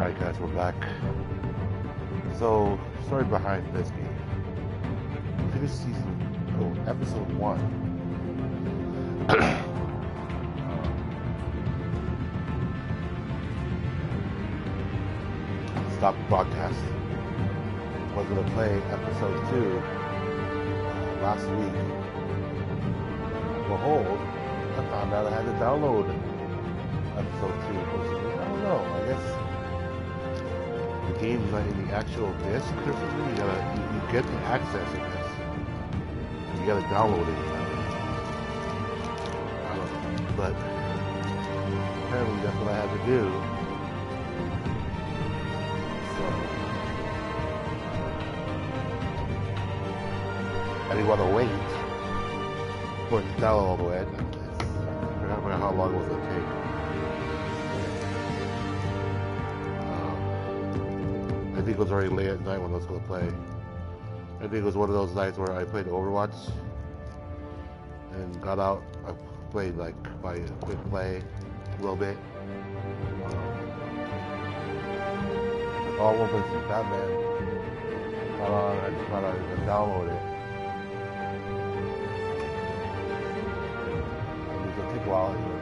Alright guys, we're back. So, story behind this game. Finished episode 1. Stop broadcast. Was gonna play episode 2 last week. Behold, I found out I had to download episode 2. I don't know, I guess the game's not in the actual disc or something. You get the access, I guess. You gotta download it. I don't know, but apparently that's what I had to do. So I didn't want to wait for it to download all the way. I forgot how long it was going to take. I think it was already late at night when I was going to play. I think it was one of those nights where I played Overwatch and got out. I played like by a quick play a little bit. All open to Batman. Got on, I just thought I was going to download it. It was going to take a while anyway.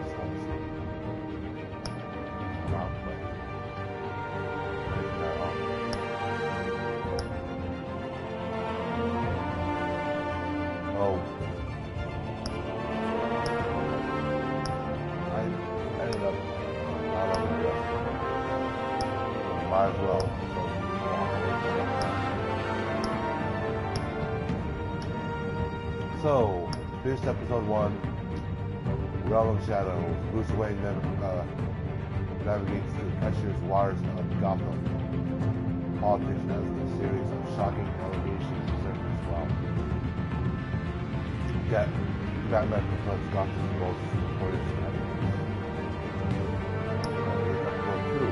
So, finished episode 1, Realm of Shadows. Bruce Wayne navigates the treacherous waters of Gotham. Politics as a series of shocking allegations surface while Batman confronts Gotham's most notorious enemies. Episode 2.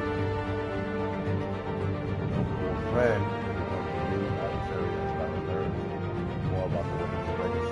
Fred becomes a new adversary as Batman learns more about the Wayne's legacy.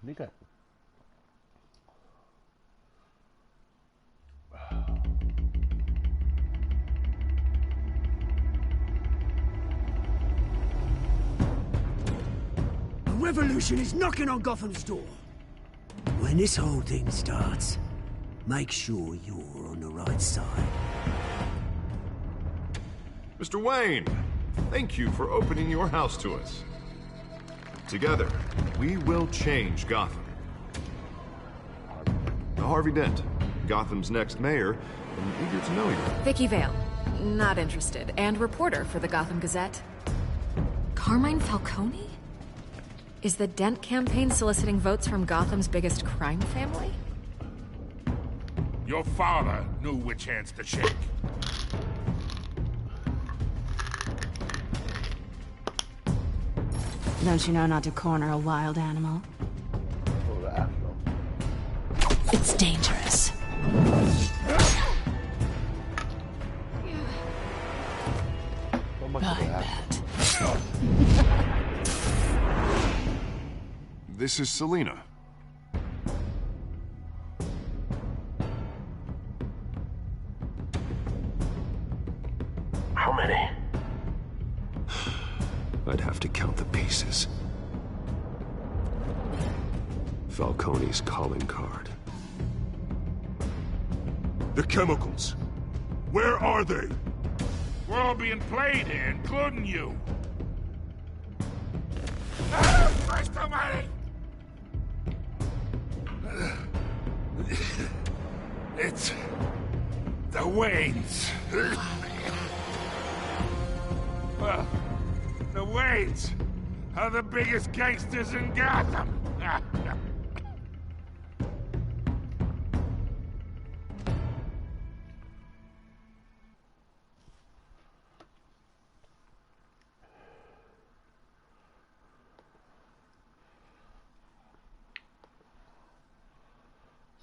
Okay. A revolution is knocking on Gotham's door. When this whole thing starts, make sure you're on the right side. Mr. Wayne, thank you for opening your house to us. Together, we will change Gotham. Harvey Dent, Gotham's next mayor, and eager to know you. Vicky Vale, not interested, and reporter for the Gotham Gazette. Carmine Falcone? Is the Dent campaign soliciting votes from Gotham's biggest crime family? Your father knew which hands to shake. Don't you know not to corner a wild animal? It's dangerous. I bet. This is Selina. How many? I'd have to count the pieces. Falcone's calling card. The chemicals. Where are they? We're all being played here, including you. Christ almighty! It's the Waynes. Well, the Waynes are the biggest gangsters in Gotham.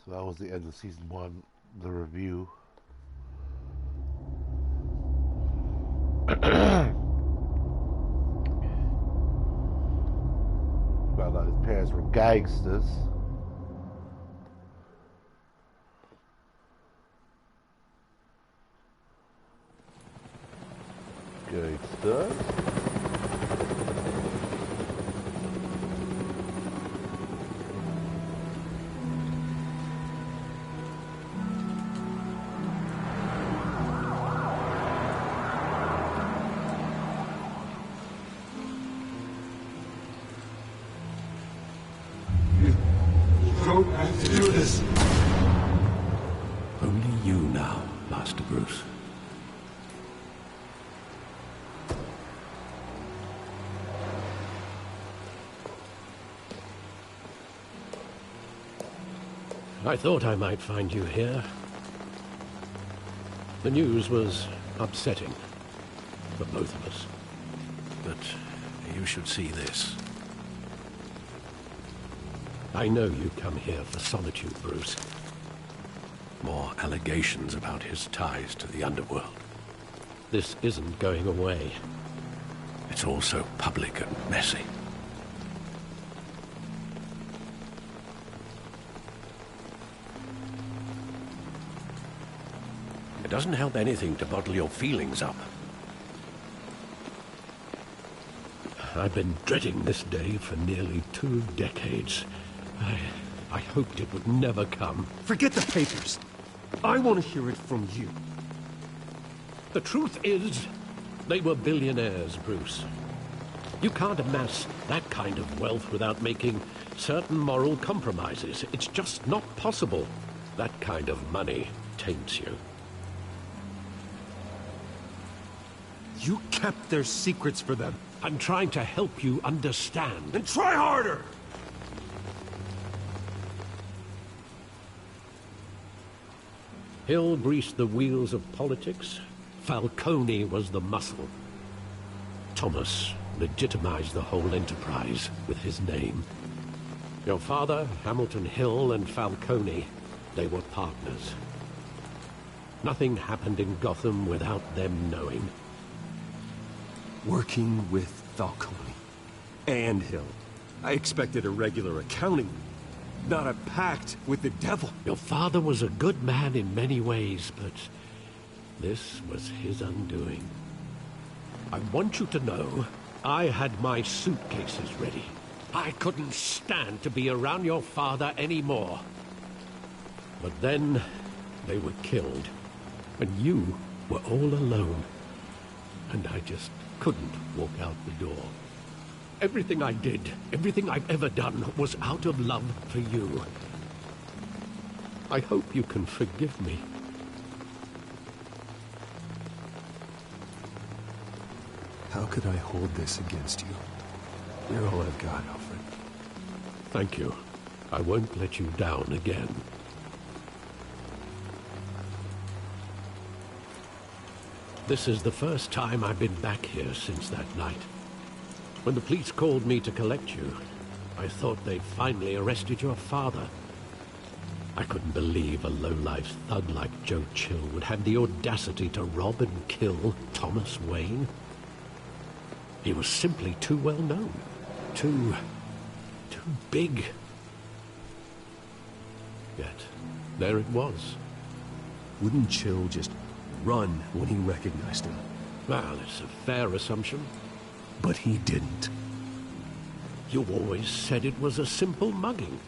So that was the end of season 1, the review. Found out his parents were gangsters. Gangsters. Don't have to do this. Only you now, Master Bruce. I thought I might find you here. The news was upsetting for both of us. But you should see this. I know you come here for solitude, Bruce. More allegations about his ties to the underworld. This isn't going away. It's all so public and messy. It doesn't help anything to bottle your feelings up. I've been dreading this day for nearly 2 decades. I hoped it would never come. Forget the papers. I want to hear it from you. The truth is, they were billionaires, Bruce. You can't amass that kind of wealth without making certain moral compromises. It's just not possible. That kind of money taints you. You kept their secrets for them. I'm trying to help you understand. Then try harder! Hill greased the wheels of politics. Falcone was the muscle. Thomas legitimized the whole enterprise with his name. Your father, Hamilton Hill, and Falcone, they were partners. Nothing happened in Gotham without them knowing. Working with Falcone and Hill. I expected a regular accounting, not a pact with the devil. Your father was a good man in many ways, but this was his undoing. I want you to know, I had my suitcases ready. I couldn't stand to be around your father anymore. But then, they were killed, and you were all alone. And I just couldn't walk out the door. Everything I did, everything I've ever done, was out of love for you. I hope you can forgive me. How could I hold this against you? You're all I've got, Alfred. Thank you. I won't let you down again. This is the first time I've been back here since that night. When the police called me to collect you, I thought they'd finally arrested your father. I couldn't believe a low-life thug like Joe Chill would have the audacity to rob and kill Thomas Wayne. He was simply too well known. Too big. Yet, there it was. Wouldn't Chill just run when he recognized him? Well, it's a fair assumption. But he didn't. You always said it was a simple mugging.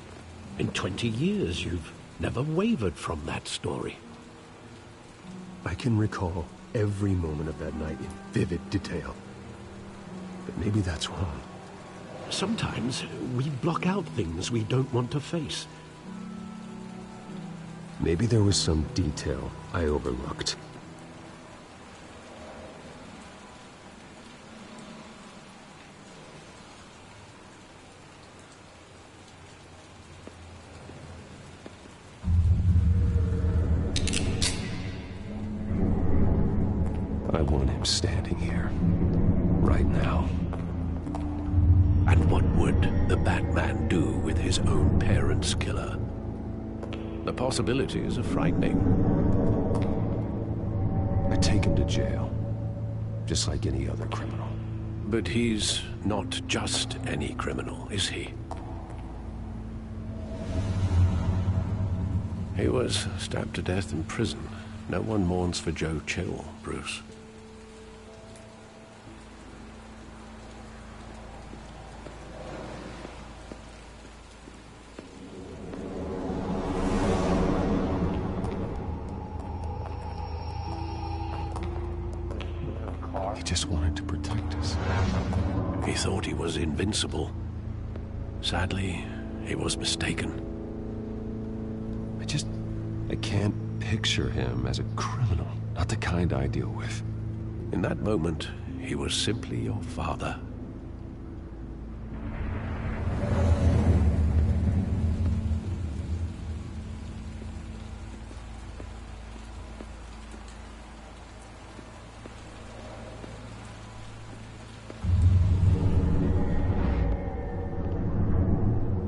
In 20 years, you've never wavered from that story. I can recall every moment of that night in vivid detail. But maybe that's wrong. Sometimes we block out things we don't want to face. Maybe there was some detail I overlooked. I want him standing here. Right now. And what would the Batman do with his own parents' killer? The possibilities are frightening. I take him to jail. Just like any other criminal. But he's not just any criminal, is he? He was stabbed to death in prison. No one mourns for Joe Chill, Bruce. He just wanted to protect us. He thought he was invincible. Sadly, he was mistaken. I can't picture him as a criminal. Not the kind I deal with. In that moment, he was simply your father.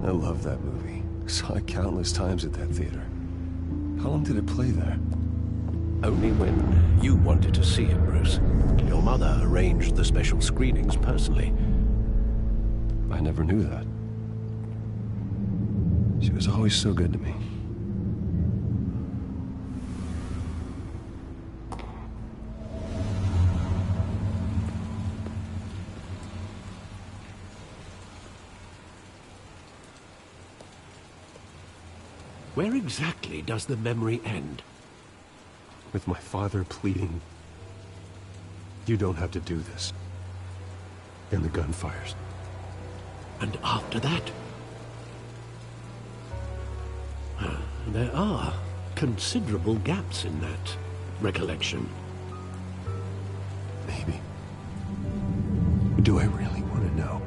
I love that movie. Saw it countless times at that theater. How long did it play there? Only when you wanted to see it, Bruce. Your mother arranged the special screenings personally. I never knew that. She was always so good to me. Where exactly does the memory end? With my father pleading, "You don't have to do this." And the gun fires. And after that? There are considerable gaps in that recollection. Maybe. Do I really want to know?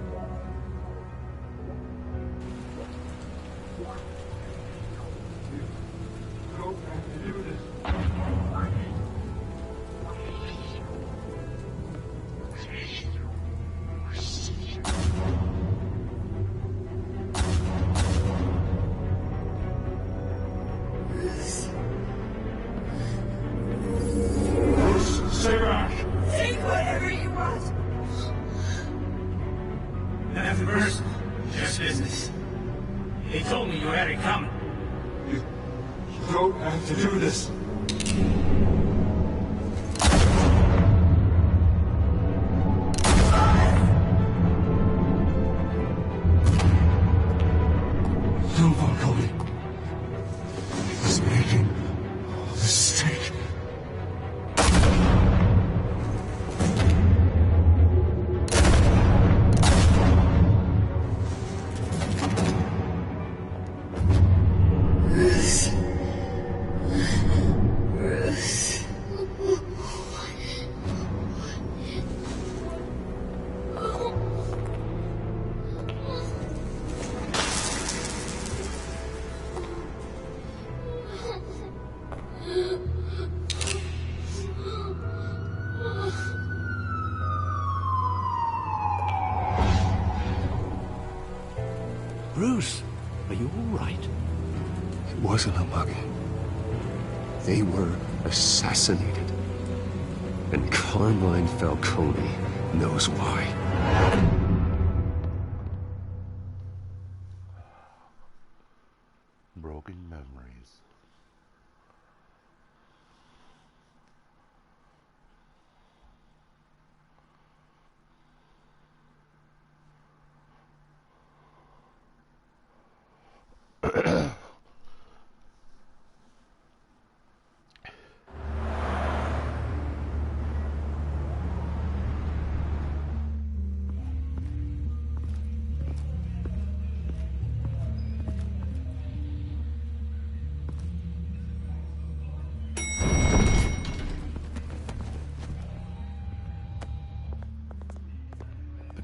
Bruce, are you all right? It wasn't a mug. They were assassinated. And Carmine Falcone knows why. Broken memories.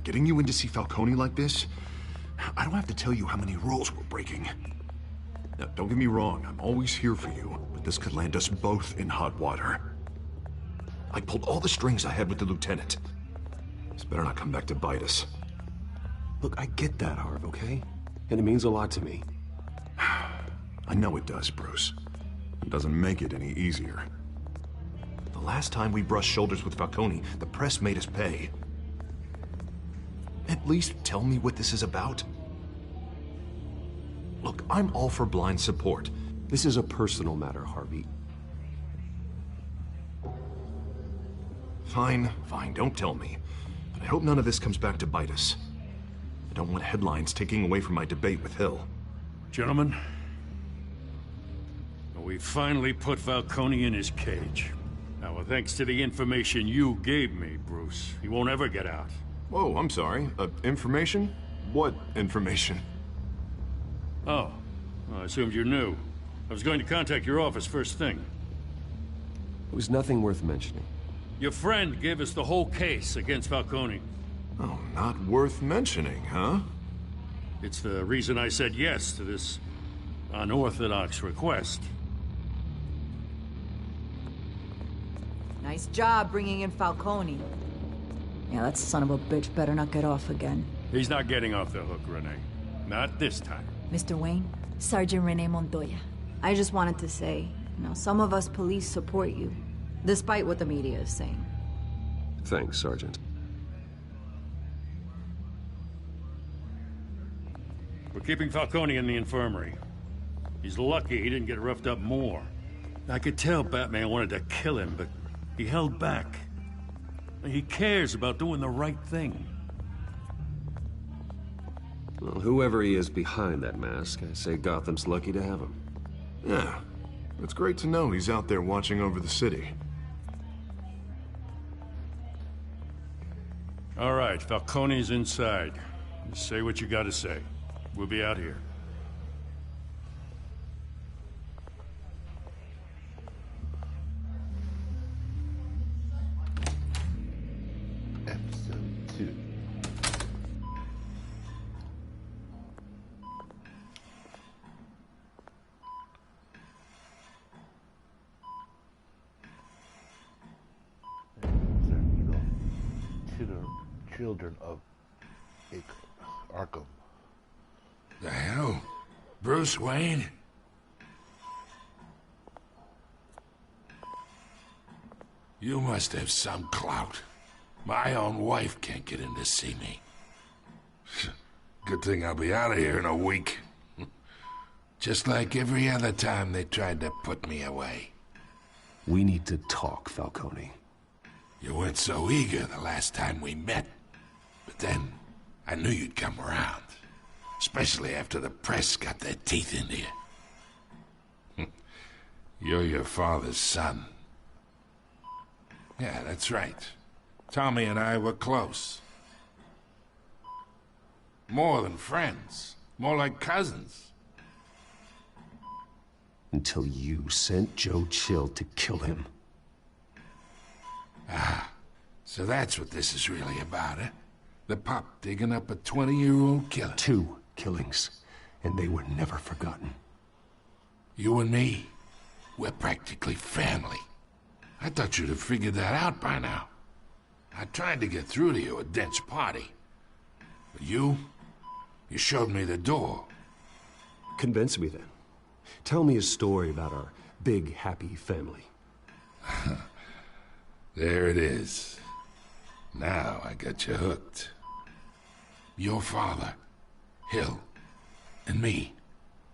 Getting you in to see Falcone like this? I don't have to tell you how many rules we're breaking. Now, don't get me wrong, I'm always here for you, but this could land us both in hot water. I pulled all the strings I had with the lieutenant. This better not come back to bite us. Look, I get that, Harv, okay? And it means a lot to me. I know it does, Bruce. It doesn't make it any easier. The last time we brushed shoulders with Falcone, the press made us pay. At least tell me what this is about. Look, I'm all for blind support. This is a personal matter, Harvey. Fine, don't tell me. But I hope none of this comes back to bite us. I don't want headlines taking away from my debate with Hill. Gentlemen, we finally put Falcone in his cage. Now, thanks to the information you gave me, Bruce, he won't ever get out. Whoa, I'm sorry. Information? What information? Oh, well, I assumed you knew. I was going to contact your office first thing. It was nothing worth mentioning. Your friend gave us the whole case against Falcone. Oh, not worth mentioning, huh? It's the reason I said yes to this unorthodox request. Nice job bringing in Falcone. Yeah, that son of a bitch better not get off again. He's not getting off the hook, Renee. Not this time. Mr. Wayne, Sergeant Renee Montoya. I just wanted to say, some of us police support you, despite what the media is saying. Thanks, Sergeant. We're keeping Falcone in the infirmary. He's lucky he didn't get roughed up more. I could tell Batman wanted to kill him, but he held back. He cares about doing the right thing. Well, whoever he is behind that mask, I say Gotham's lucky to have him. Yeah, it's great to know he's out there watching over the city. All right, Falcone's inside. Just say what you gotta say. We'll be out here. Episode 2. Children of Arkham. The hell? Bruce Wayne? You must have some clout. My own wife can't get in to see me. Good thing I'll be out of here in a week. Just like every other time they tried to put me away. We need to talk, Falcone. You weren't so eager the last time we met. But then, I knew you'd come around. Especially after the press got their teeth into you. You're your father's son. Yeah, that's right. Tommy and I were close. More than friends. More like cousins. Until you sent Joe Chill to kill him. Ah, so that's what this is really about, eh? The pup digging up a 20-year-old killer. 2 killings, and they were never forgotten. You and me, we're practically family. I thought you'd have figured that out by now. I tried to get through to you at Dent's party. But you showed me the door. Convince me then. Tell me a story about our big, happy family. There it is. Now I got you hooked. Your father, Hill, and me,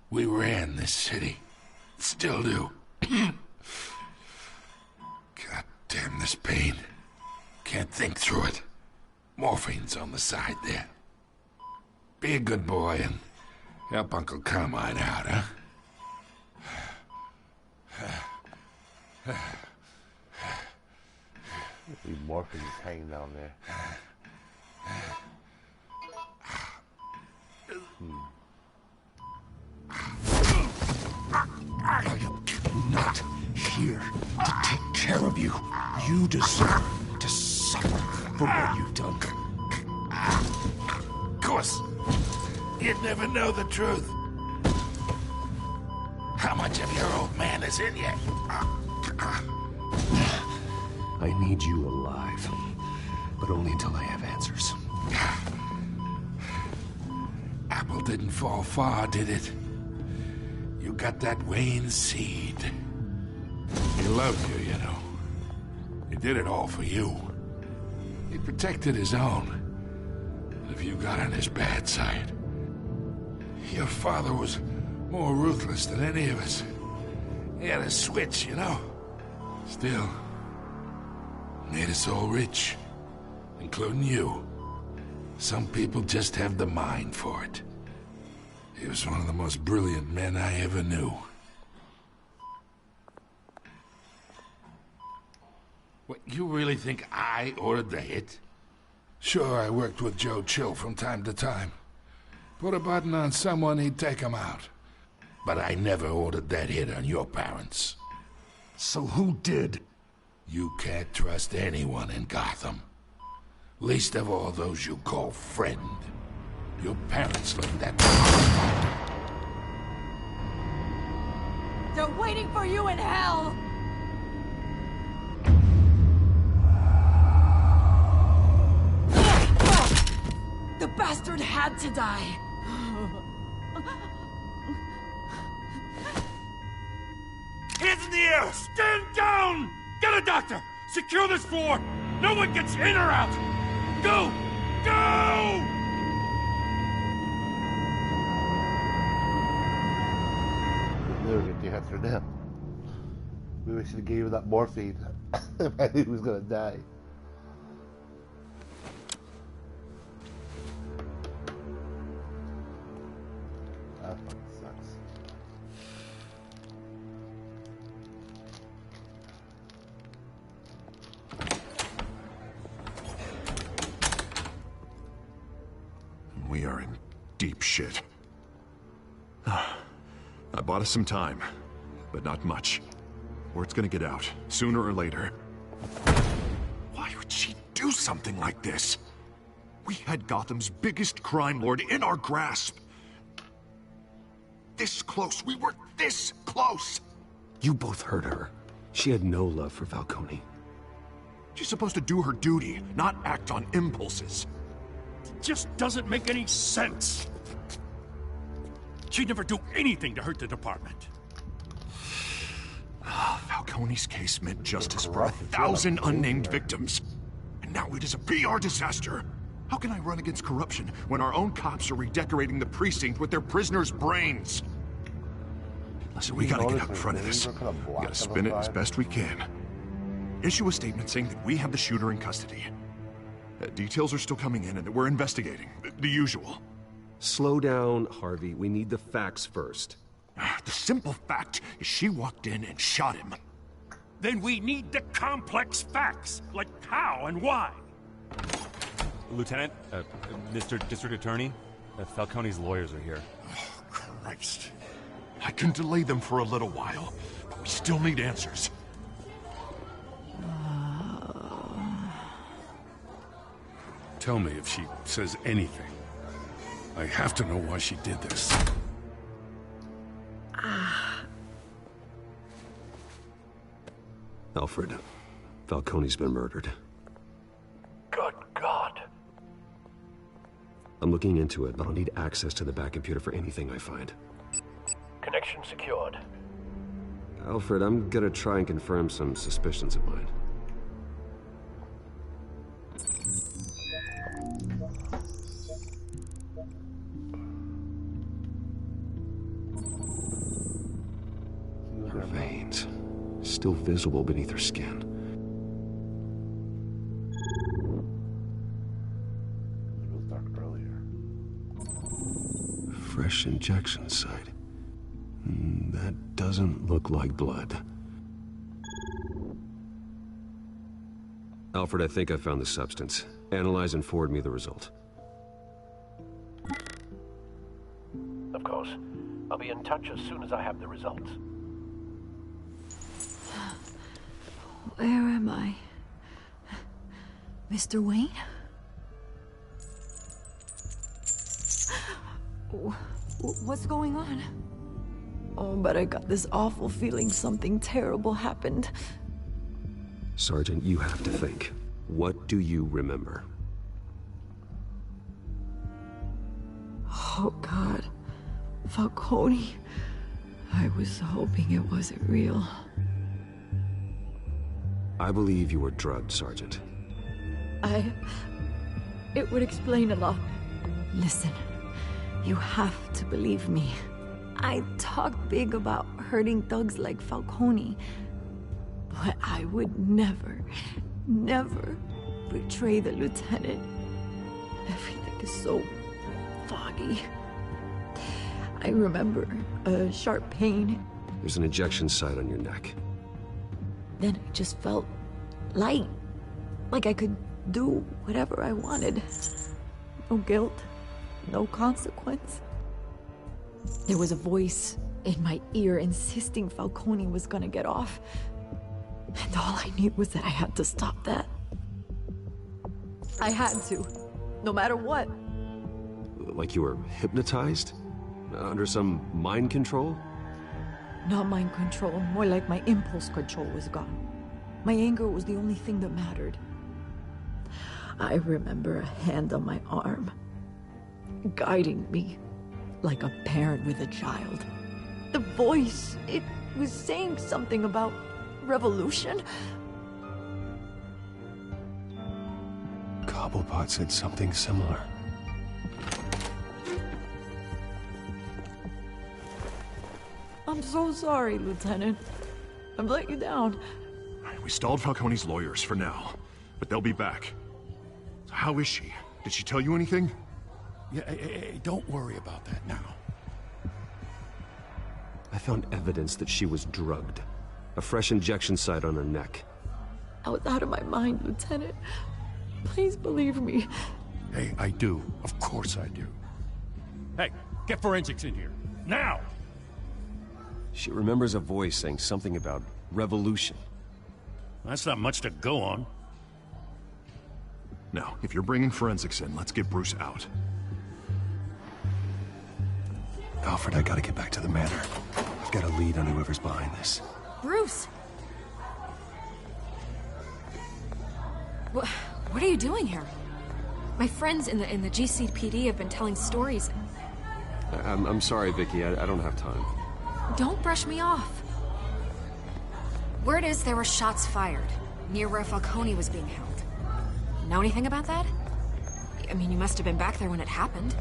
we ran this city. Still do. God damn this pain. Can't think through it. Morphine's on the side there. Be a good boy and help Uncle Carmine out, huh? The morphine is hanging down there. I'm not here to take care of you. You deserve to suffer for what you've done. Of course. You'd never know the truth. How much of your old man is in you? I need you alive. But only until I have answers. Apple didn't fall far, did it? You got that Wayne seed. He loved you, you know. He did it all for you. He protected his own. If you got on his bad side. Your father was more ruthless than any of us. He had a switch, you know. Still, made us all rich. Including you. Some people just have the mind for it. He was one of the most brilliant men I ever knew. What, you really think I ordered the hit? Sure, I worked with Joe Chill from time to time. Put a button on someone, he'd take him out. But I never ordered that hit on your parents. So who did? You can't trust anyone in Gotham. Least of all those you call friend. Your parents left that... They're waiting for you in hell! The bastard had to die! Hands in the air! Stand down! Get a doctor! Secure this floor! No one gets in or out! Go! Go! We were getting after them. We should have gave him that morphine. If I knew he was gonna die. That fucking sucks. We are in deep shit. I bought us some time, but not much. Word's gonna get out, sooner or later. Why would she do something like this? We had Gotham's biggest crime lord in our grasp. This close, we were this close! You both hurt her. She had no love for Falcone. She's supposed to do her duty, not act on impulses. It just doesn't make any sense. She'd never do anything to hurt the department. Falcone's case meant justice for 1,000 unnamed victims. And now it is a PR disaster. How can I run against corruption when our own cops are redecorating the precinct with their prisoners' brains? Listen, we gotta get out in front of this. We gotta spin it as best we can. Issue a statement saying that we have the shooter in custody. Details are still coming in and that we're investigating. The usual. Slow down, Harvey. We need the facts first. The simple fact is she walked in and shot him. Then we need the complex facts, like how and why. Lieutenant, Mr. District Attorney, Falcone's lawyers are here. Oh, Christ. I can delay them for a little while, but we still need answers. Tell me if she says anything. I have to know why she did this. Alfred, Falcone's been murdered. Good God. I'm looking into it, but I'll need access to the back computer for anything I find. Connection secured. Alfred, I'm gonna try and confirm some suspicions of mine. Her veins, still visible beneath her skin. It was dark earlier. Fresh injection site. That doesn't look like blood. Alfred, I think I found the substance. Analyze and forward me the result. Of course. I'll be in touch as soon as I have the results. Where am I? Mr. Wayne? What's going on? Oh, but I got this awful feeling something terrible happened. Sergeant, you have to think. What do you remember? Oh, God. Falcone. I was hoping it wasn't real. I believe you were drugged, Sergeant. It would explain a lot. Listen, you have to believe me. I talk big about hurting thugs like Falcone, but I would never, never betray the lieutenant. Everything is so foggy. I remember a sharp pain. There's an injection site on your neck. Then I just felt light, like I could do whatever I wanted. No guilt, no consequence. There was a voice in my ear insisting Falcone was gonna get off. And all I knew was that I had to stop that. I had to, no matter what. Like you were hypnotized? Under some mind control? Not mind control, more like my impulse control was gone. My anger was the only thing that mattered. I remember a hand on my arm, guiding me like a parent with a child. The voice, it was saying something about revolution. Cobblepot said something similar. I'm so sorry, Lieutenant. I've let you down. We stalled Falcone's lawyers for now, but they'll be back. So how is she? Did she tell you anything? Yeah, don't worry about that now. I found evidence that she was drugged. A fresh injection site on her neck. I was out of my mind, Lieutenant. Please believe me. Hey, I do. Of course I do. Hey, get forensics in here. Now! She remembers a voice saying something about revolution. That's not much to go on. Now, if you're bringing forensics in, let's get Bruce out. Alfred, I gotta get back to the manor. I've got a lead on whoever's behind this. Bruce! What are you doing here? My friends in the GCPD have been telling stories. I'm sorry, Vicky. I don't have time. Don't brush me off. Word is there were shots fired near where Falcone was being held. Know anything about that? I mean, you must have been back there when it happened.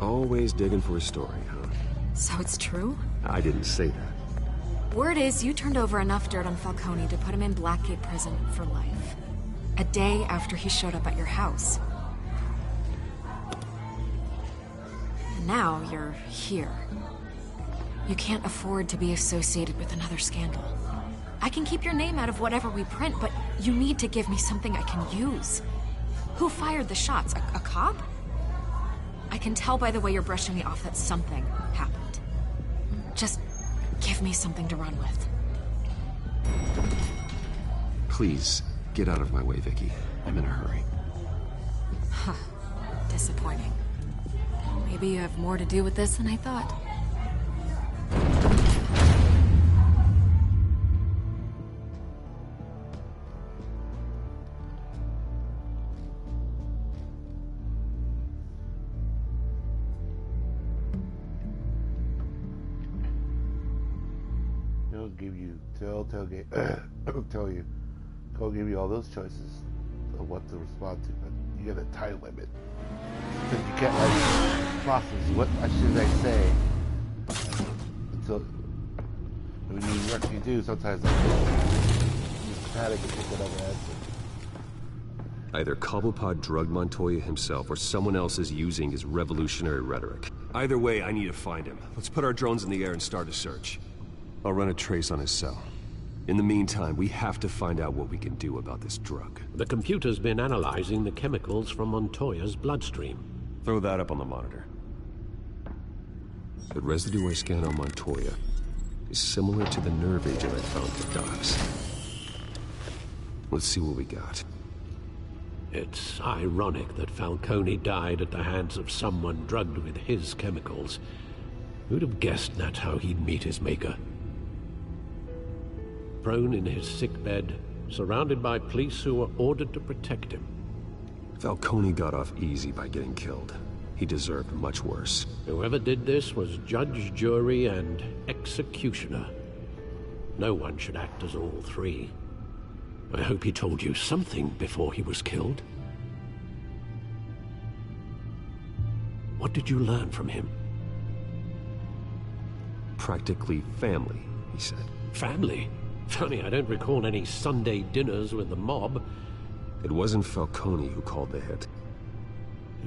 Always digging for a story, huh? So it's true? I didn't say that. Word is you turned over enough dirt on Falcone to put him in Blackgate Prison for life. A day after he showed up at your house. And now you're here. You can't afford to be associated with another scandal. I can keep your name out of whatever we print, but you need to give me something I can use. Who fired the shots? A cop? I can tell by the way you're brushing me off that something happened. Just give me something to run with. Please, get out of my way, Vicky. I'm in a hurry. Huh. Disappointing. Maybe you have more to do with this than I thought. Give you Telltale game. Go give you all those choices of what to respond to, but you got a time limit. Because you can't like process what should I say until when you actually do. Sometimes like, you just panic and pick whatever answer. Either Cobblepot drugged Montoya himself, or someone else is using his revolutionary rhetoric. Either way, I need to find him. Let's put our drones in the air and start a search. I'll run a trace on his cell. In the meantime, we have to find out what we can do about this drug. The computer's been analyzing the chemicals from Montoya's bloodstream. Throw that up on the monitor. The residue I scan on Montoya is similar to the nerve agent I found for Docs. Let's see what we got. It's ironic that Falcone died at the hands of someone drugged with his chemicals. Who'd have guessed that's how he'd meet his maker? Prone in his sickbed, surrounded by police who were ordered to protect him. Falcone got off easy by getting killed. He deserved much worse. Whoever did this was judge, jury, and executioner. No one should act as all three. I hope he told you something before he was killed. What did you learn from him? Practically family, he said. Family? Funny, I don't recall any Sunday dinners with the mob. It wasn't Falcone who called the hit.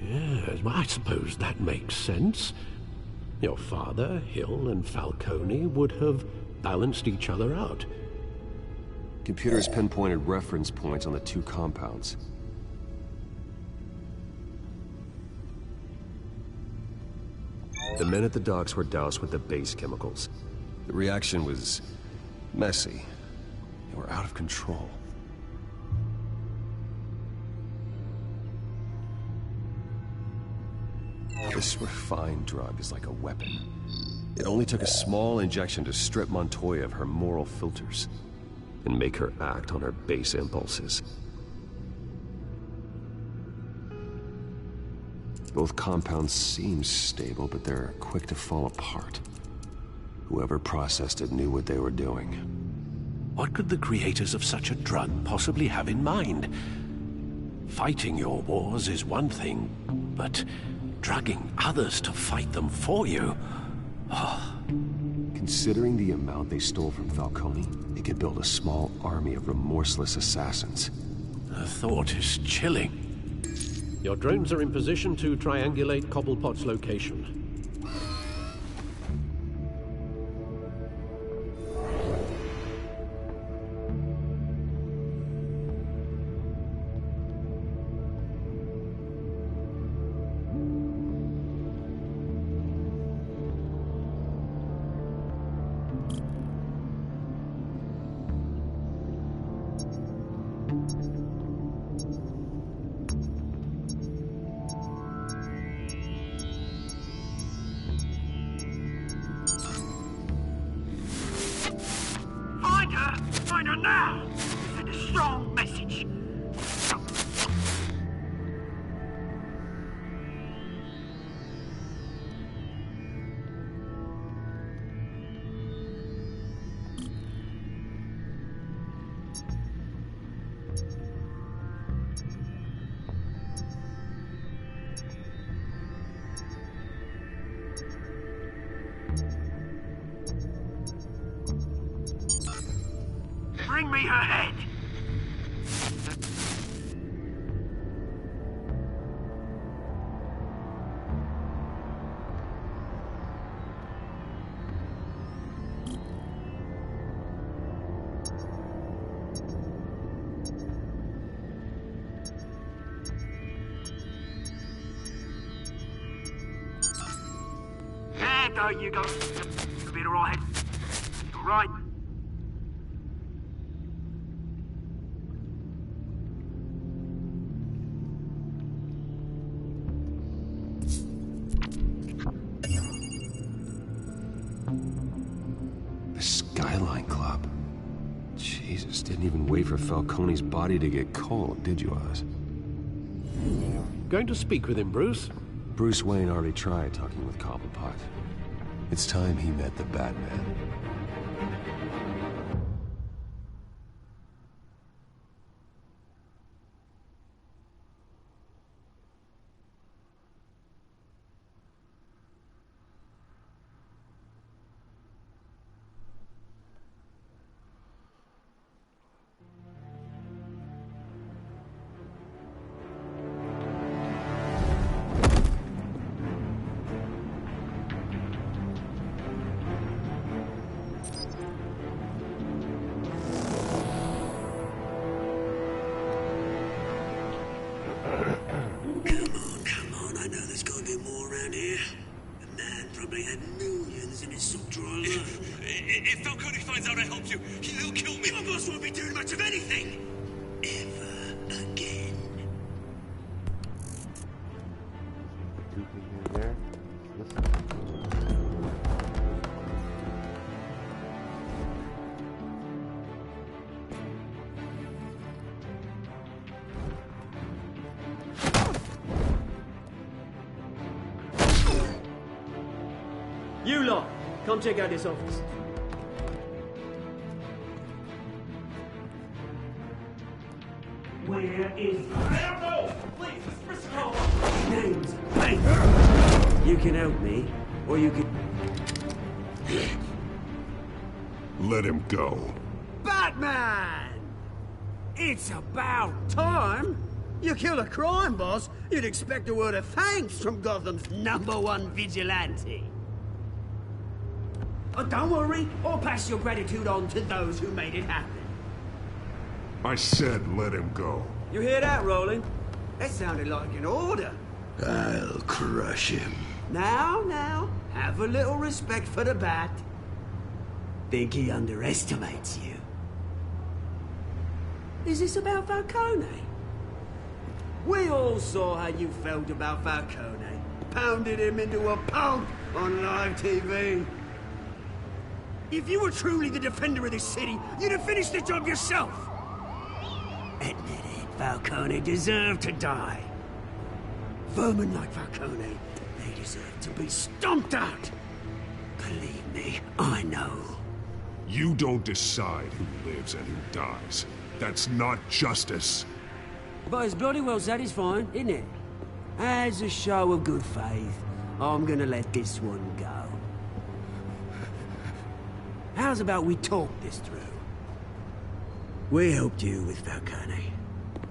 Yes, well, I suppose that makes sense. Your father, Hill, and Falcone would have balanced each other out. Computers pinpointed reference points on the two compounds. The men at the docks were doused with the base chemicals. The reaction was messy. They were out of control. This refined drug is like a weapon. It only took a small injection to strip Montoya of her moral filters and make her act on her base impulses. Both compounds seem stable, but they're quick to fall apart. Whoever processed it knew what they were doing. What could the creators of such a drug possibly have in mind? Fighting your wars is one thing, but drugging others to fight them for you? Oh. Considering the amount they stole from Falcone, they could build a small army of remorseless assassins. The thought is chilling. Your drones are in position to triangulate Cobblepot's location. Find her now! Send a strong message. Bring me her head! There you go. You'll be alright. You're right. Skyline Club. Jesus, didn't even wait for Falcone's body to get cold, did you, Oz? Going to speak with him, Bruce? Bruce Wayne already tried talking with Cobblepot. It's time he met the Batman. If Falcone finds out I helped you, he'll kill me. Your boss won't be doing much of anything. Ever again. There. Listen. Come check out this office. Where is... No! Please, Mr. Cole! Name's Payne. You can help me, or you can... Let him go. Batman! It's about time! You kill a crime boss, you'd expect a word of thanks from Gotham's #1 vigilante. Oh, don't worry, I'll pass your gratitude on to those who made it happen. I said let him go. You hear that, Roland? That sounded like an order. I'll crush him. Now, have a little respect for the Bat. Think he underestimates you. Is this about Falcone? We all saw how you felt about Falcone. Pounded him into a pulp on live TV. If you were truly the defender of this city, you'd have finished the job yourself. Admit it, Falcone deserved to die. Vermin like Falcone, they deserve to be stomped out. Believe me, I know. You don't decide who lives and who dies. That's not justice. But it's bloody well satisfying, isn't it? As a show of good faith, I'm gonna let this one go. How's about we talk this through? We helped you with Falcone.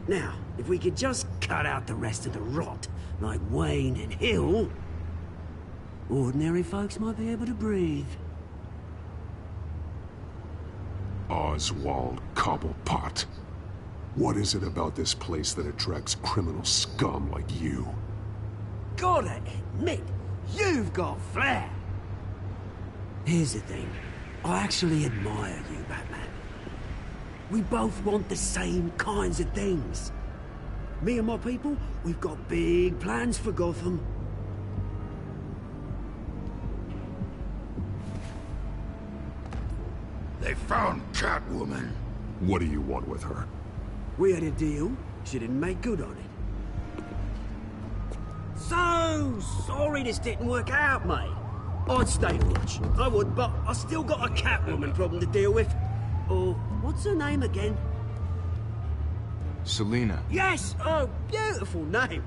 Now, if we could just cut out the rest of the rot, like Wayne and Hill, ordinary folks might be able to breathe. Oswald Cobblepot. What is it about this place that attracts criminal scum like you? Gotta admit, you've got flair. Here's the thing. I actually admire you, Batman. We both want the same kinds of things. Me and my people, we've got big plans for Gotham. They found Catwoman. What do you want with her? We had a deal. She didn't make good on it. So sorry this didn't work out, mate. I'd stay to watch. I would, but I still got a Catwoman problem to deal with. Or, what's her name again? Selina. Yes! Oh, beautiful name.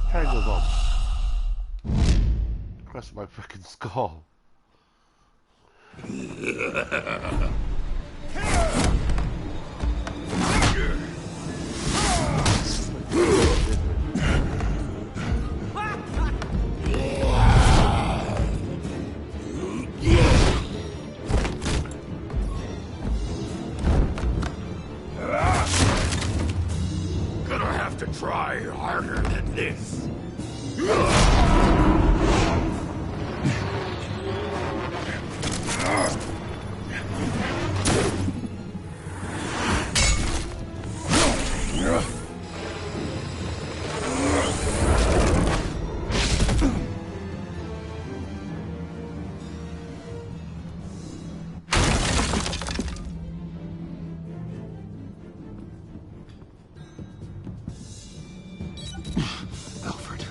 Hand goes off. Crushed my freaking skull. Gonna have to try harder than this. Alfred,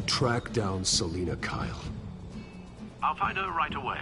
track down Selina Kyle. I'll find her right away.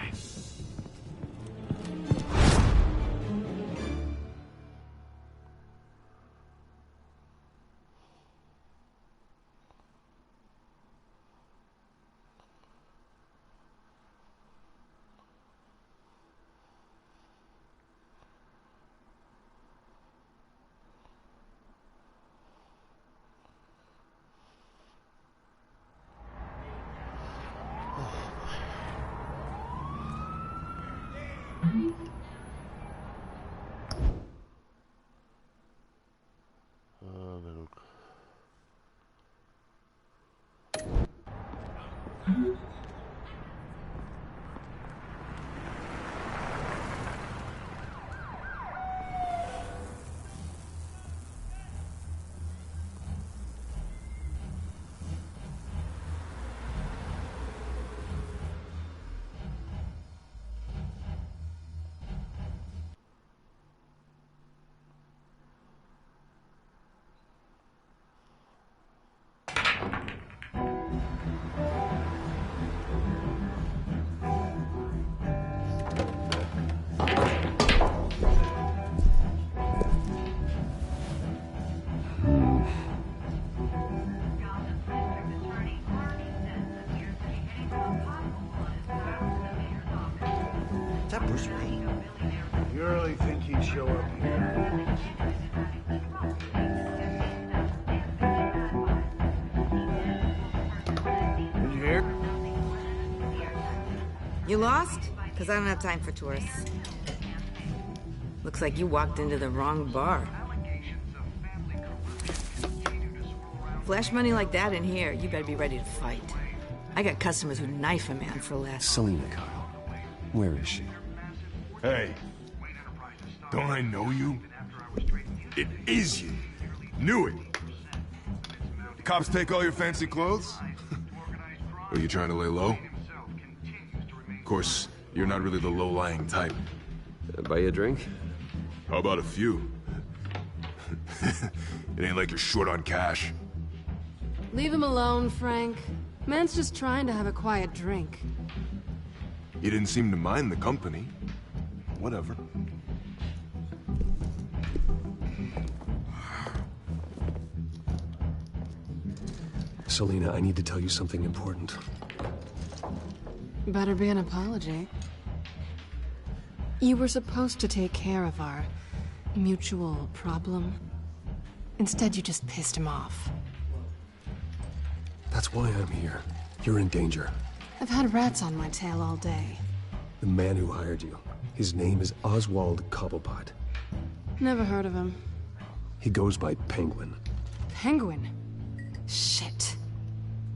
knows me. You really think he'd show up here? Did you hear? You lost? Because I don't have time for tourists. Looks like you walked into the wrong bar. Flash money like that in here, you better be ready to fight. I got customers who knife a man for less. Selina, Kyle. Where is she? Hey, don't I know you? It is you. Knew it. The cops take all your fancy clothes? Are you trying to lay low? Of course, you're not really the low-lying type. Buy you a drink? How about a few? It ain't like you're short on cash. Leave him alone, Frank. Man's just trying to have a quiet drink. You didn't seem to mind the company. Whatever. Selina, I need to tell you something important. Better be an apology. You were supposed to take care of our mutual problem. Instead, you just pissed him off. That's why I'm here. You're in danger. I've had rats on my tail all day. The man who hired you, his name is Oswald Cobblepot. Never heard of him. He goes by Penguin. Penguin? Shit.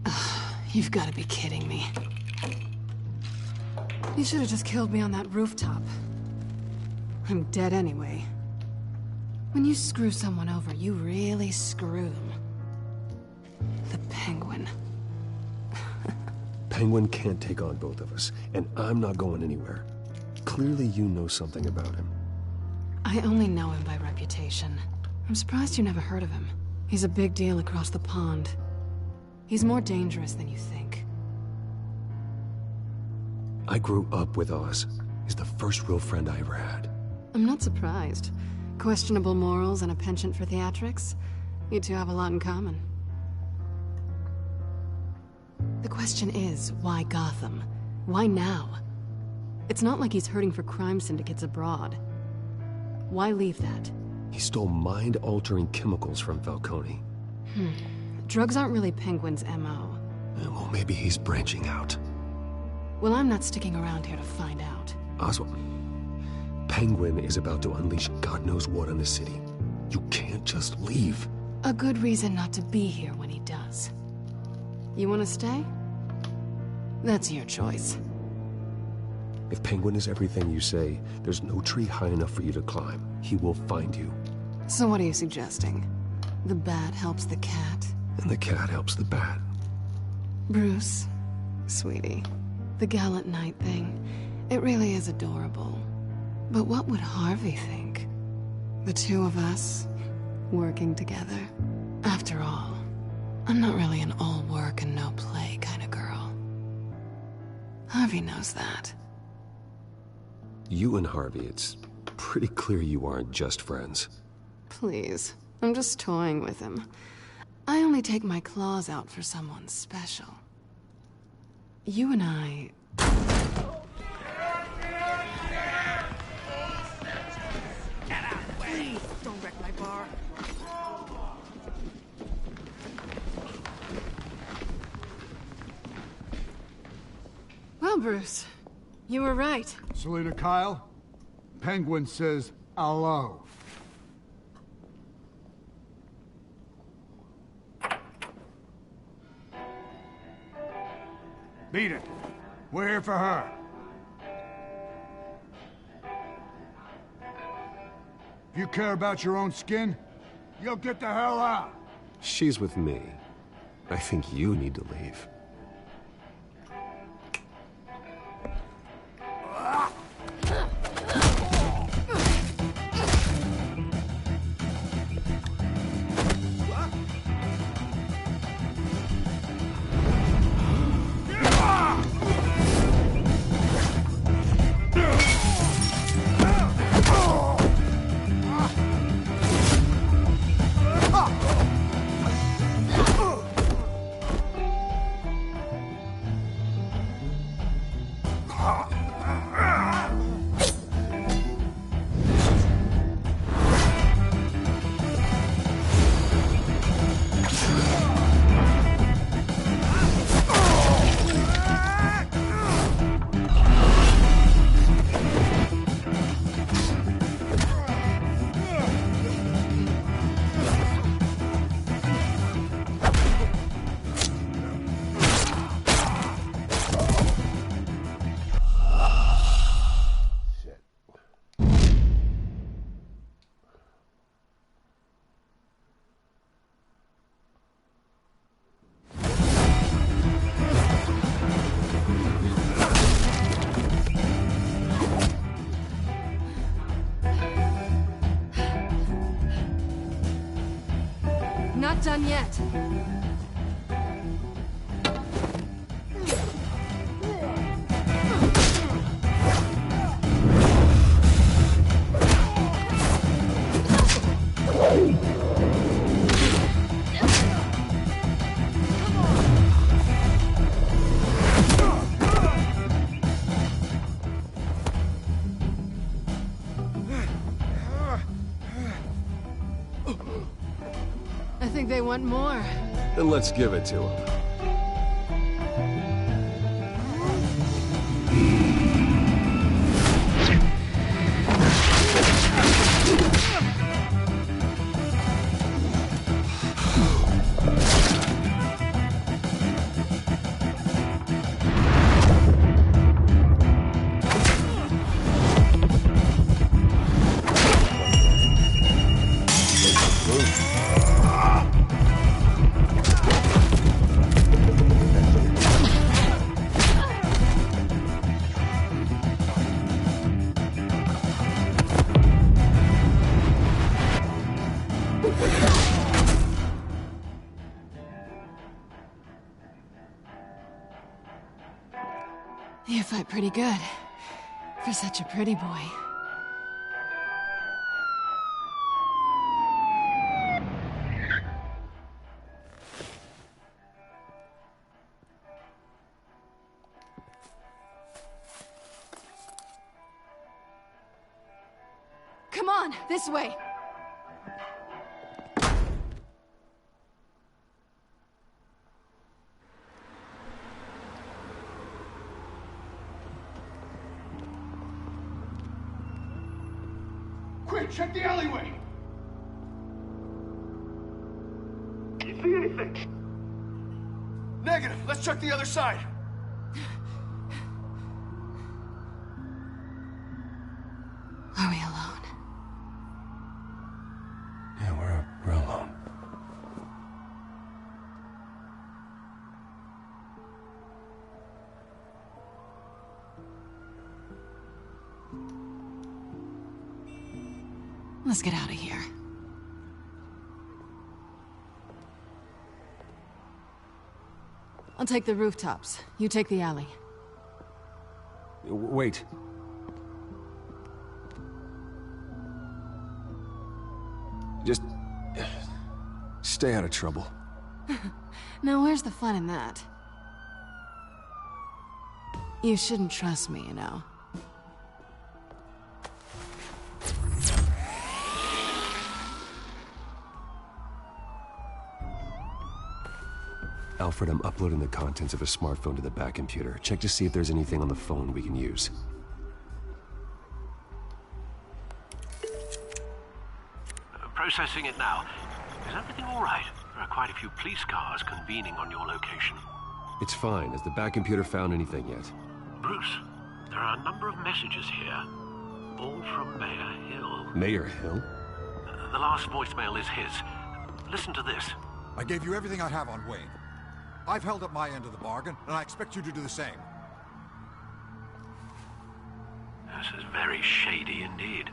Ugh, you've got to be kidding me. You should have just killed me on that rooftop. I'm dead anyway. When you screw someone over, you really screw them. The Penguin. Penguin can't take on both of us, and I'm not going anywhere. Clearly you know something about him. I only know him by reputation. I'm surprised you never heard of him. He's a big deal across the pond. He's more dangerous than you think. I grew up with Oz. He's the first real friend I ever had. I'm not surprised. Questionable morals and a penchant for theatrics. You two have a lot in common. The question is, why Gotham? Why now? It's not like he's hurting for crime syndicates abroad. Why leave that? He stole mind-altering chemicals from Falcone. Drugs aren't really Penguin's MO. Well, maybe he's branching out. Well, I'm not sticking around here to find out. Oswald, Penguin is about to unleash God knows what on the city. You can't just leave. A good reason not to be here when he does. You want to stay? That's your choice. If Penguin is everything you say, there's no tree high enough for you to climb. He will find you. So what are you suggesting? The bat helps the cat? And the cat helps the bat. Bruce, sweetie, the gallant knight thing, it really is adorable. But what would Harvey think? The two of us, working together? After all, I'm not really an all work and no play kind of girl. Harvey knows that. You and Harvey, it's pretty clear you aren't just friends. Please, I'm just toying with him. I only take my claws out for someone special. You and I... Please, don't wreck my bar. Well, Bruce, you were right. Selina Kyle, Penguin says hello. Beat it. We're here for her. If you care about your own skin, you'll get the hell out. She's with me. I think you need to leave. not done yet. I think they want more. Then let's give it to them. You fight pretty good. For such a pretty boy. Come on, this way. Quick, check the alleyway! You see anything? Negative. Let's check the other side. Are we alone? Yeah, we're alone. Let's get out of here. I'll take the rooftops. You take the alley. Wait. Just... stay out of trouble. Now where's the fun in that? You shouldn't trust me, you know. Alfred, I'm uploading the contents of a smartphone to the back computer. Check to see if there's anything on the phone we can use. Processing it now. Is everything all right? There are quite a few police cars convening on your location. It's fine. Has the back computer found anything yet? Bruce, there are a number of messages here. All from Mayor Hill. Mayor Hill? The last voicemail is his. Listen to this. I gave you everything I have on Wayne. I've held up my end of the bargain, and I expect you to do the same. This is very shady indeed.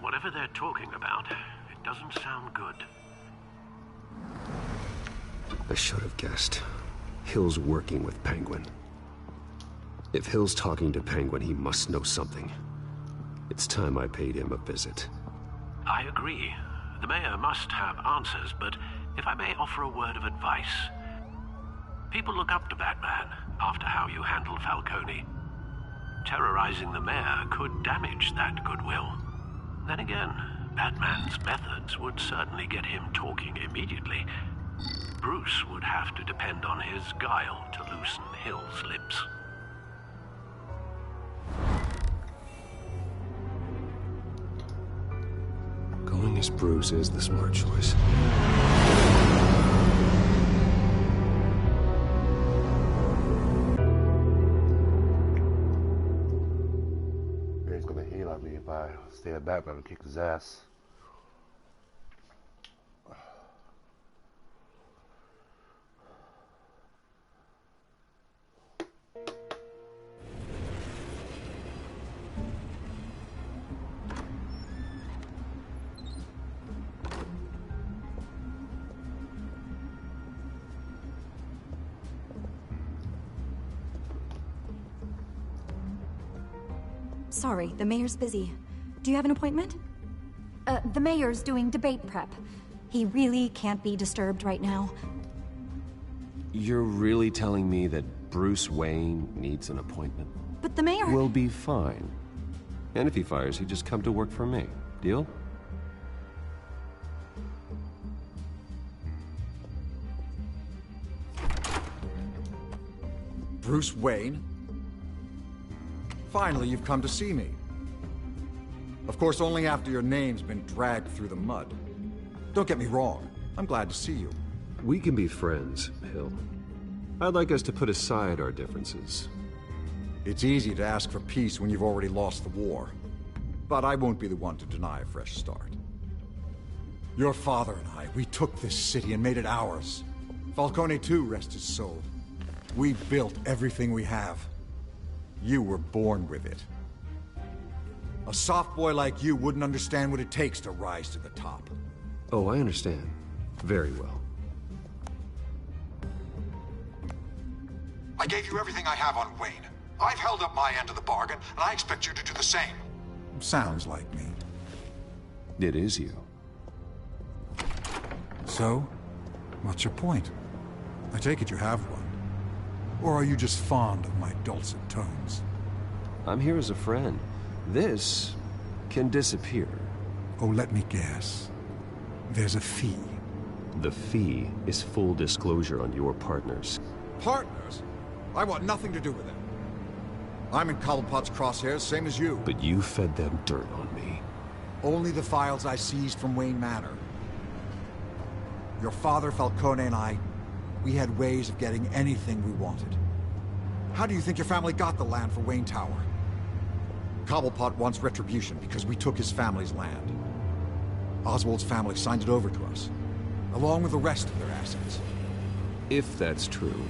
Whatever they're talking about, it doesn't sound good. I should have guessed. Hill's working with Penguin. If Hill's talking to Penguin, he must know something. It's time I paid him a visit. I agree. The mayor must have answers, but if I may offer a word of advice. People look up to Batman after how you handled Falcone. Terrorizing the mayor could damage that goodwill. Then again, Batman's methods would certainly get him talking immediately. Bruce would have to depend on his guile to loosen Hill's lips. Going as Bruce is the smart choice. He's gonna heal on me if I stay at Batman and kick his ass. Sorry, the mayor's busy. Do you have an appointment? The mayor's doing debate prep. He really can't be disturbed right now. You're really telling me that Bruce Wayne needs an appointment? But the mayor... We'll be fine. And if he fires, he'd just come to work for me. Deal? Bruce Wayne? Finally, you've come to see me. Of course, only after your name's been dragged through the mud. Don't get me wrong. I'm glad to see you. We can be friends, Hill. I'd like us to put aside our differences. It's easy to ask for peace when you've already lost the war. But I won't be the one to deny a fresh start. Your father and I, we took this city and made it ours. Falcone too, rest his soul. We built everything we have. You were born with it. A soft boy like you wouldn't understand what it takes to rise to the top. Oh, I understand. Very well. I gave you everything I have on Wayne. I've held up my end of the bargain, and I expect you to do the same. Sounds like me. It is you. So, what's your point? I take it you have one. Or are you just fond of my dulcet tones? I'm here as a friend. This can disappear. Oh, let me guess. There's a fee. The fee is full disclosure on your partners. Partners? I want nothing to do with them. I'm in Cobblepot's crosshairs, same as you. But you fed them dirt on me. Only the files I seized from Wayne Manor. Your father, Falcone, and I, we had ways of getting anything we wanted. How do you think your family got the land for Wayne Tower? Cobblepot wants retribution because we took his family's land. Oswald's family signed it over to us, along with the rest of their assets. If that's true,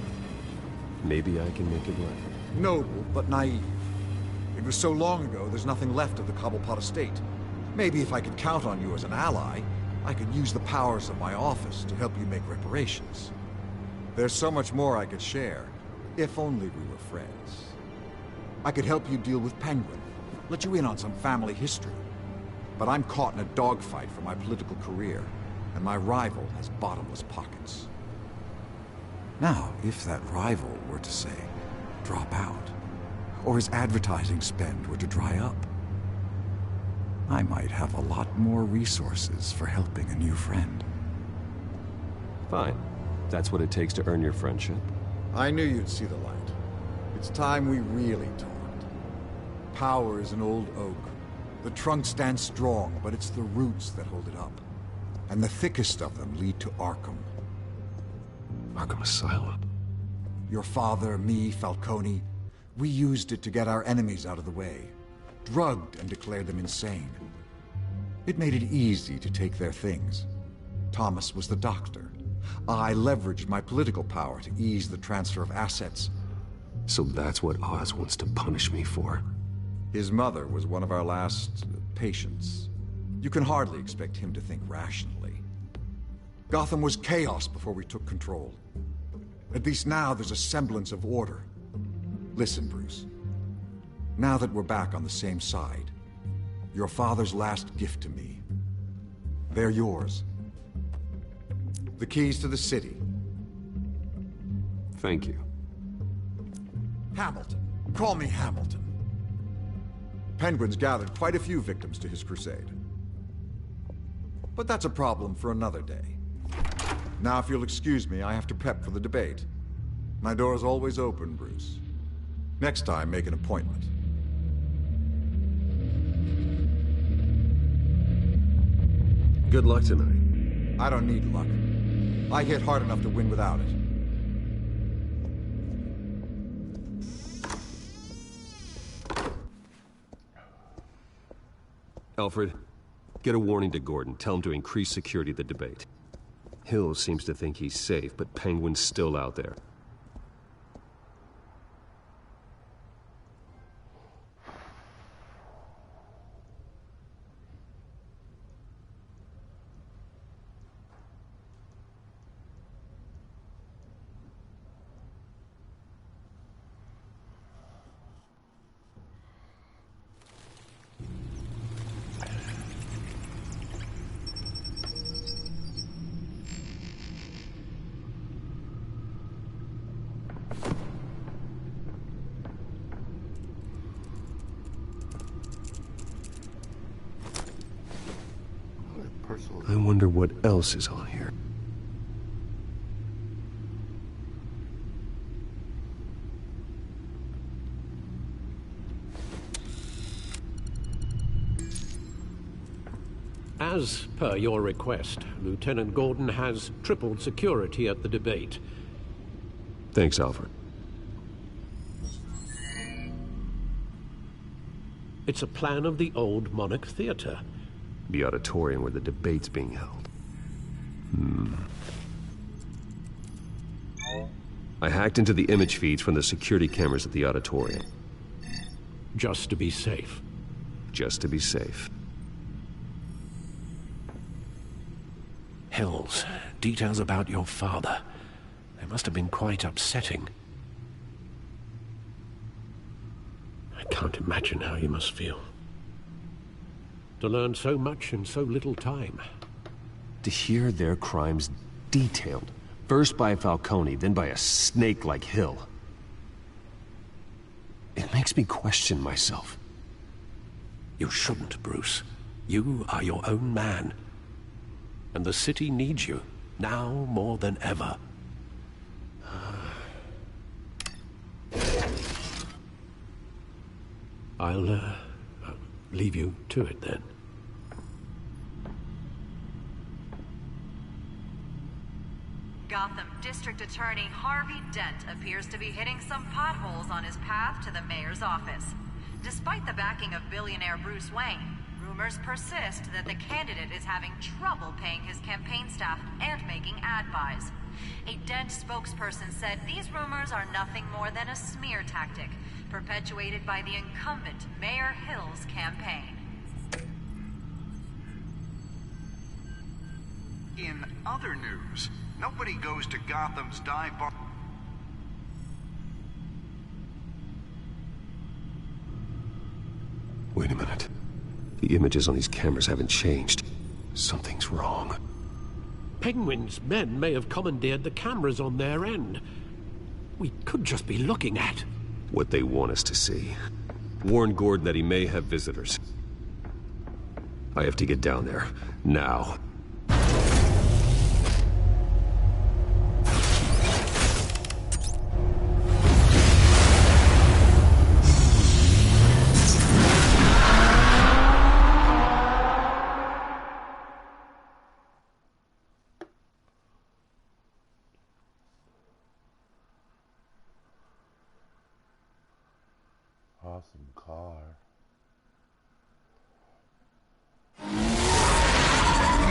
maybe I can make it work. Noble, but naive. It was so long ago, there's nothing left of the Cobblepot estate. Maybe if I could count on you as an ally, I could use the powers of my office to help you make reparations. There's so much more I could share, if only we were friends. I could help you deal with Penguin, let you in on some family history. But I'm caught in a dogfight for my political career, and my rival has bottomless pockets. Now, if that rival were to say, drop out, or his advertising spend were to dry up, I might have a lot more resources for helping a new friend. Fine. That's what it takes to earn your friendship. I knew you'd see the light. It's time we really talked. Power is an old oak. The trunk stands strong, but it's the roots that hold it up. And the thickest of them lead to Arkham. Arkham Asylum? Your father, me, Falcone, we used it to get our enemies out of the way. Drugged and declared them insane. It made it easy to take their things. Thomas was the doctor. I leveraged my political power to ease the transfer of assets. So that's what Oz wants to punish me for? His mother was one of our last patients. You can hardly expect him to think rationally. Gotham was chaos before we took control. At least now there's a semblance of order. Listen, Bruce. Now that we're back on the same side, your father's last gift to me, they're yours. The keys to the city. Thank you. Hamilton. Call me Hamilton. Penguin's gathered quite a few victims to his crusade. But that's a problem for another day. Now, if you'll excuse me, I have to prep for the debate. My door's always open, Bruce. Next time, make an appointment. Good luck tonight. I don't need luck. I hit hard enough to win without it. Alfred, get a warning to Gordon. Tell him to increase security at the debate. Hill seems to think he's safe, but Penguin's still out there. I wonder what else is on here. As per your request, Lieutenant Gordon has tripled security at the debate. Thanks, Alfred. It's a plan of the old Monarch Theater. The auditorium where the debate's being held. I hacked into the image feeds from the security cameras at the auditorium. Just to be safe. Just to be safe. Hills, details about your father. They must have been quite upsetting. I can't imagine how you must feel. To learn so much in so little time. To hear their crimes detailed. First by Falcone, then by a snake like Hill. It makes me question myself. You shouldn't, Bruce. You are your own man. And the city needs you, now more than ever. I'll leave you to it then. Gotham District Attorney Harvey Dent appears to be hitting some potholes on his path to the mayor's office. Despite the backing of billionaire Bruce Wayne, rumors persist that the candidate is having trouble paying his campaign staff and making ad buys. A Dent spokesperson said these rumors are nothing more than a smear tactic, perpetuated by the incumbent Mayor Hill's campaign. In other news, nobody goes to Gotham's dive bar. Wait a minute. The images on these cameras haven't changed. Something's wrong. Penguin's men may have commandeered the cameras on their end. We could just be looking at what they want us to see. Warn Gordon that he may have visitors. I have to get down there. Now. Awesome car.